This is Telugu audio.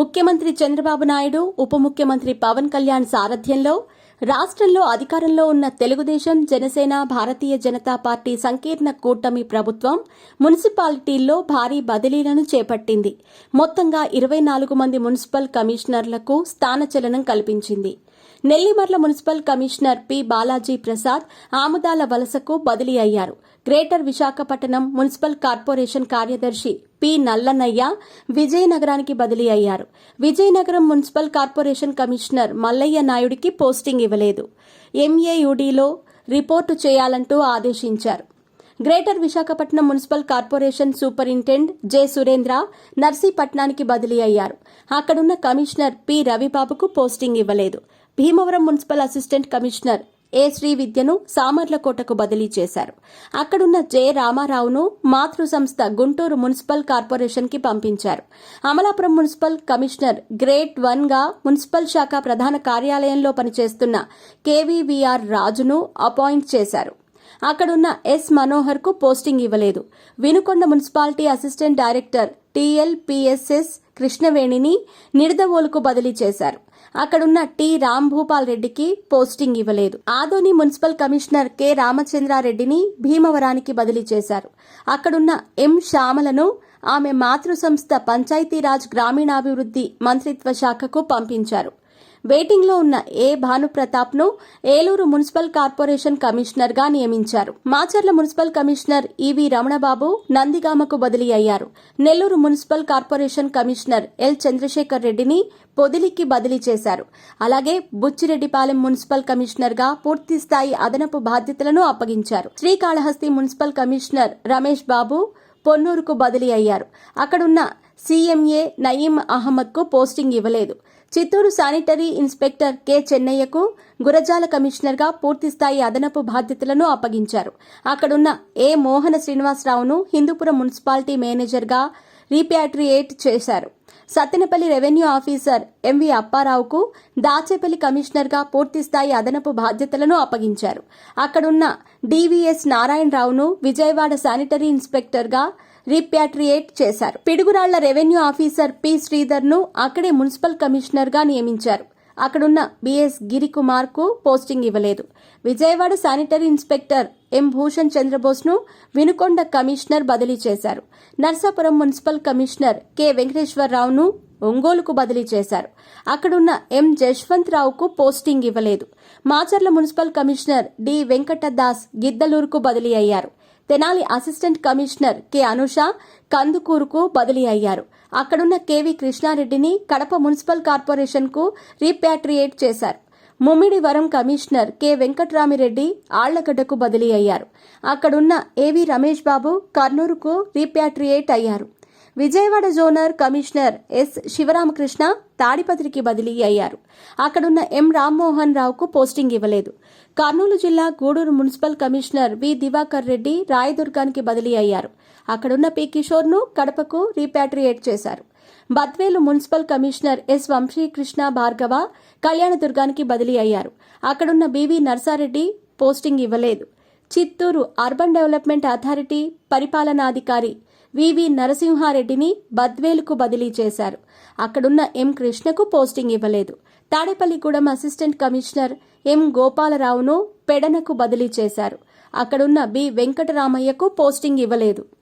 ముఖ్యమంత్రి చంద్రబాబు నాయుడు, ఉప ముఖ్యమంత్రి పవన్ కళ్యాణ్ సారథ్యంలో రాష్ట్రంలో అధికారంలో ఉన్న తెలుగుదేశం, జనసేన, భారతీయ జనతా పార్టీ సంకీర్ణ కూటమి ప్రభుత్వం మున్సిపాలిటీల్లో భారీ బదిలీలను చేపట్టింది. మొత్తంగా 24 మంది మున్సిపల్ కమిషనర్లకు స్థానచలనం కల్పించింది. Nellimarla municipal commissioner P Balaji Prasad ఆముదాల వలసకు బదిలీ అయ్యారు. గ్రేటర్ విశాఖపట్నం మున్సిపల్ కార్పొరేషన్ కార్యదర్శి పి నల్లనయ్య విజయనగరానికి బదిలీ అయ్యారు. Vizianagaram municipal corporation commissioner Mallayya నాయుడికి పోస్టింగ్ ఇవ్వలేదు. ఎంఏయుడిలో రిపోర్టు చేయాలంటూ ఆదేశించారు. Greater Visakhapatnam municipal corporation superintendent J Surendra నర్సీపట్నానికి బదిలీ అయ్యారు. అక్కడున్న కమిషనర్ పి రవిబాబుకు పోస్టింగ్ ఇవ్వలేదు. Bhimavaram municipal assistant commissioner A శ్రీవిద్యను సామర్లకోటకు బదిలీ చేశారు. అక్కడున్న జె రామారావును మాతృ సంస్థ గుంటూరు మున్సిపల్ కార్పొరేషన్ కి పంపించారు. అమలాపురం మున్సిపల్ కమిషనర్ గ్రేడ్ 1 గా మున్సిపల్ శాఖ ప్రధాన కార్యాలయంలో పనిచేస్తున్న కేవీవీఆర్ రాజును అపాయింట్ చేశారు. అక్కడున్న ఎస్ మనోహర్ కు పోస్టింగ్ ఇవ్వలేదు. వినుకొండ మున్సిపాలిటీ అసిస్టెంట్ డైరెక్టర్ టీఎల్పీఎస్ఎస్ కృష్ణవేణిని నిడదవోలుకు బదిలీ చేశారు. అక్కడున్న టి రాంభూపాల్ రెడ్డికి పోస్టింగ్ ఇవ్వలేదు. ఆదోని మున్సిపల్ కమిషనర్ కె రామచంద్రారెడ్డిని భీమవరానికి బదిలీ చేశారు. అక్కడున్న ఎం శ్యామలను ఆమె మాతృ సంస్థ పంచాయతీరాజ్ గ్రామీణాభివృద్ధి మంత్రిత్వ శాఖకు పంపించారు. వెయిటింగ్లో ఉన్న ఏ భానుప్రతాప్ ను ఏలూరు మున్సిపల్ కార్పొరేషన్ కమిషనర్ గా నియమించారు. Macharla municipal commissioner EV Ramanababu నందిగామకు బదిలీ అయ్యారు. Nellore municipal corporation commissioner L Chandrashekar రెడ్డిని పొదిలికి బదిలీ చేశారు. అలాగే బుచ్చిరెడ్డిపాలెం మున్సిపల్ కమిషనర్ గా పూర్తిస్థాయి అదనపు బాధ్యతలను అప్పగించారు. శ్రీకాళహస్తి మున్సిపల్ కమిషనర్ రమేష్ బాబు పొన్నూరుకు బదిలీ అయ్యారు. అక్కడున్న సీఎంఏ నయీం అహ్మద్ కు పోస్టింగ్ ఇవ్వలేదు. చిత్తూరు శానిటరీ ఇన్స్పెక్టర్ కె చెన్నయ్యకు గురజాల కమిషనర్గా పూర్తిస్థాయి అదనపు బాధ్యతలను అప్పగించారు. అక్కడున్న ఏ మోహన శ్రీనివాసరావును హిందూపురం మున్సిపాలిటీ మేనేజర్గా రీపాట్రియేట్ చేశారు. సత్తెనపల్లి రెవెన్యూ ఆఫీసర్ ఎంవి అప్పారావుకు దాచేపల్లి కమిషనర్గా పూర్తిస్థాయి అదనపు బాధ్యతలను అప్పగించారు. అక్కడున్న డివిఎస్ నారాయణరావును విజయవాడ శానిటరీ ఇన్స్పెక్టర్గా రీపాట్రియేట్ చేశారు. Piduguralla revenue officer P Sridhar ను అక్కడే మున్సిపల్ కమిషనర్ గా నియమించారు. అక్కడున్న బిఎస్ గిరికుమార్ కు పోస్టింగ్ ఇవ్వలేదు. Vijayawada sanitary inspector M Bhushan Chandrabose ను వినుకొండ కమిషనర్ బదిలీ చేశారు. నర్సాపురం మున్సిపల్ కమిషనర్ కె వెంకటేశ్వరరావును ఒంగోలుకు బదిలీ చేశారు. అక్కడున్న ఎం జశ్వంత్ రావుకు పోస్టింగ్ ఇవ్వలేదు. Macherla municipal commissioner D Venkatadas గిద్దలూరుకు బదిలీ అయ్యారు. Tenali assistant commissioner K Anusha కందుకూరుకు బదిలీ అయ్యారు. అక్కడున్న కెవి కృష్ణారెడ్డిని కడప మున్సిపల్ కార్పొరేషన్ కు రీపాట్రియేట్ చేశారు. ముమ్మిడివరం కమిషనర్ కె వెంకట్రామిరెడ్డి ఆళ్లగడ్డకు బదిలీ అయ్యారు. అక్కడున్న ఏవి రమేష్ బాబు కర్నూలుకు రీపాట్రియేట్ అయ్యారు. Vijayawada genre commissioner S Sivaramakrishna తాడిపత్రికి బదిలీ అయ్యారు. అక్కడున్న ఎం రామ్మోహన్ రావుకు పోస్టింగ్ ఇవ్వలేదు. కర్నూలు జిల్లా Gudur municipal commissioner V Diwakar Reddy రాయదుర్గానికి బదిలీ అయ్యారు. అక్కడున్న పి కిషోర్ ను కడపకు రీపాట్రియేట్ చేశారు. Badvel municipal commissioner S Vamsikrishna Bhargava కళ్యాణదుర్గానికి బదిలీ అయ్యారు. అక్కడున్న బివి నర్సారెడ్డి పోస్టింగ్ ఇవ్వలేదు. చిత్తూరు అర్బన్ డెవలప్మెంట్ అథారిటీ పరిపాలనాధికారి వివి నరసింహారెడ్డిని బద్వేలుకు బదిలీ చేశారు. అక్కడున్న ఎం కృష్ణకు పోస్టింగ్ ఇవ్వలేదు. తాడేపల్లిగూడెం అసిస్టెంట్ కమిషనర్ ఎం గోపాలరావును పెడనకు బదిలీ చేశారు. అక్కడున్న బి వెంకటరామయ్యకు పోస్టింగ్ ఇవ్వలేదు.